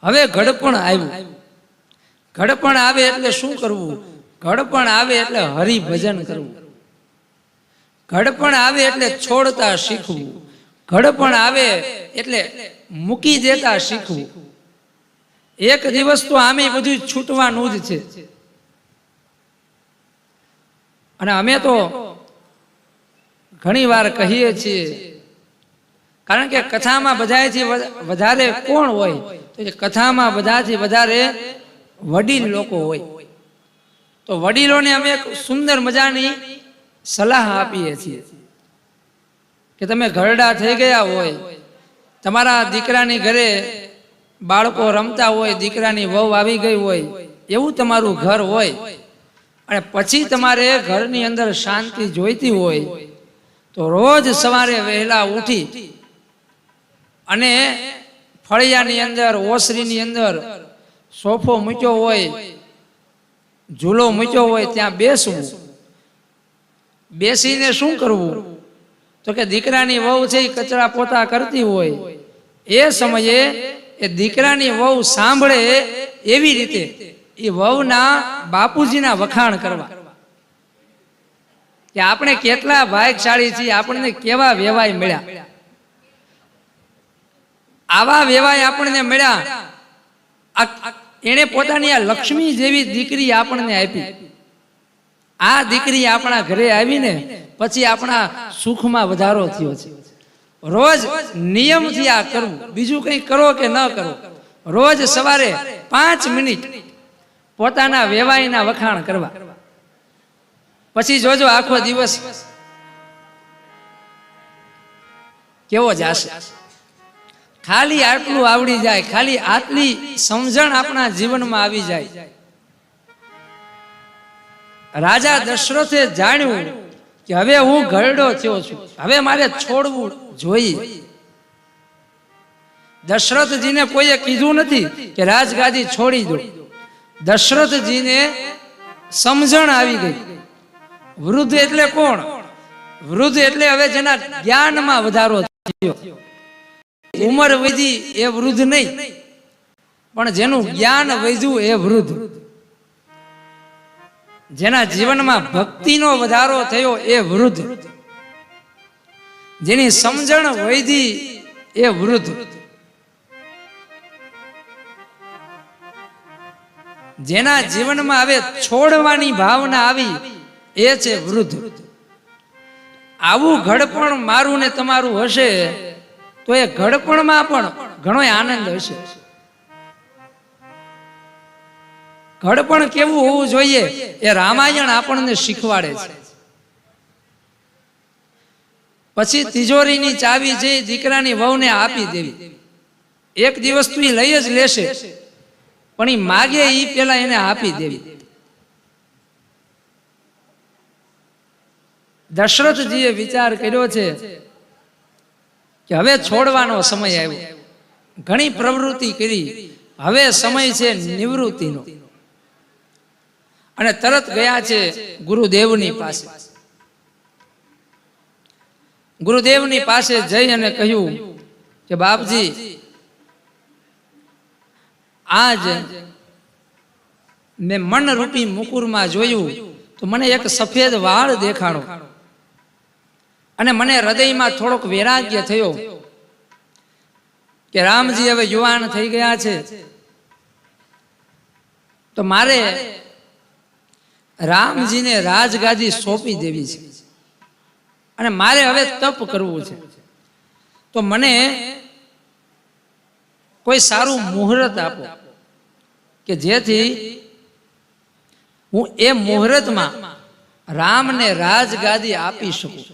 હવે ઘડપણ આવ્યું. ઘડપણ આવે એટલે શું કરવું? ઘડપણ આવે એટલે હરિભજન કરવું. ઘડપણ આવે એટલે છોડતા શીખવું. ઘડપણ આવે એટલે મૂકી દેતા શીખવું. એક દિવસ તો આમે બધું છૂટવાનું જ છે. અને અમે તો ઘણી વાર કહીએ છીએ, કારણ કે કથામાં બધાથી વધારે કોણ હોય? તો કથામાં બધાથી વધારે વડીલ લોકો હોય. તો વડીલોને અમે એક સુંદર મજાની સલાહ આપીએ છીએ કે તમે ઘરડા થઈ ગયા હોય, તમારા દીકરાની ઘરે બાળકો રમતા હોય, દીકરાની વહુ આવી ગઈ હોય, એવું તમારું ઘર હોય, અને પછી તમારે ઘરની અંદર શાંતિ જોઈતી હોય, તો રોજ સવારે વહેલા ઉઠી અને ફળિયાની અંદર, ઓસરીની અંદર સોફો મૂક્યો હોય, ઝૂલો મૂક્યો હોય, ત્યાં બેસવું. બેસીને શું કરવું? તો કે દીકરાની વહુ છે એ કચરા પોતા કરતી હોય, એ સમયે એ દીકરાની વહુ સાંભળે એવી રીતે એ વહુના બાપુજીના વખાણ કરવા કે આપણે કેટલા ભાગ્યશાળી છીએ, આપણને કેવા વેવાય મળ્યા. આવા વેવાય આપણને મળ્યા. એને પોતાની આ લક્ષ્મી જેવી દીકરી આપણને આપી. આ દીકરી આપણા ઘરે આવીને પછી આપણા સુખમાં વધારો થયો છે. રોજ નિયમથી આ કરવું, બીજું કંઈ કરો કે ન કરો. રોજ સવારે 5 મિનિટ પોતાના વેવાયના વખાણ કરવા. પછી જોજો આખો દિવસ કેવો જશે. ખાલી આટલું આવડી જાય, ખાલી આટલી સમજણ આપણા જીવનમાં આવી જાય. રાજા દશરથે જાણ્યું કે હવે હું ઘરડો થયો છું, હવે મારે છોડવું જોઈએ. દશરથજીને કોઈએ કીધું નથી કે રાજગાદી છોડી દો. દશરથજીને સમજણ આવી ગઈ. વૃદ્ધ એટલે કોણ? વૃદ્ધ એટલે હવે જેના જ્ઞાનમાં વધારો થયો. ઉંમર વધી એ વૃદ્ધ નહીં, પણ જેનું જ્ઞાન વધ્યું એ વૃદ્ધ. જેના જીવનમાં ભક્તિનો વધારો થયો એ વૃદ્ધ. જેની સમજણ વધી એ વૃદ્ધ. જેના જીવનમાં હવે છોડવાની ભાવના આવી એ છે વૃદ્ધ. આવું ઘડપણ મારું ને તમારું હશે તો એ ઘડપણમાં પણ ઘણો આનંદ હશે. ઘડપણ કેવું હોવું જોઈએ એ રામાયણ આપણને શીખવાડે છે. પછી તિજોરીની ચાવી જે દીકરાની વહુને આપી દેવી. એક દિવસ તો એ લઈ જ લેશે, પણ એ માગે એ પેલા એને આપી દેવી. દશરથજીએ વિચાર કર્યો છે કે હવે છોડવાનો સમય આવ્યો. ઘણી પ્રવૃત્તિ કરી, હવે સમય છે નિવૃત્તિનો. અને તરત ગયા છે ગુરુદેવની પાસે. ગુરુદેવની પાસે જઈ અને કહ્યું કે બાપજી, આજ મેં મનરૂપી મુકુરમાં જોયું તો મને એક સફેદ વાળ દેખાણો અને મને હૃદયમાં થોડોક વૈરાગ્ય થયો કે રામજી હવે યુવાન થઈ ગયા છે, તો મારે રામજીને રાજગાદી સોંપી દેવી છે અને મારે હવે તપ કરવું છે. તો મને કોઈ સારું મુહૂર્ત આપો કે જેથી હું એ મુહૂર્તમાં રામને રાજગાદી આપી શકું.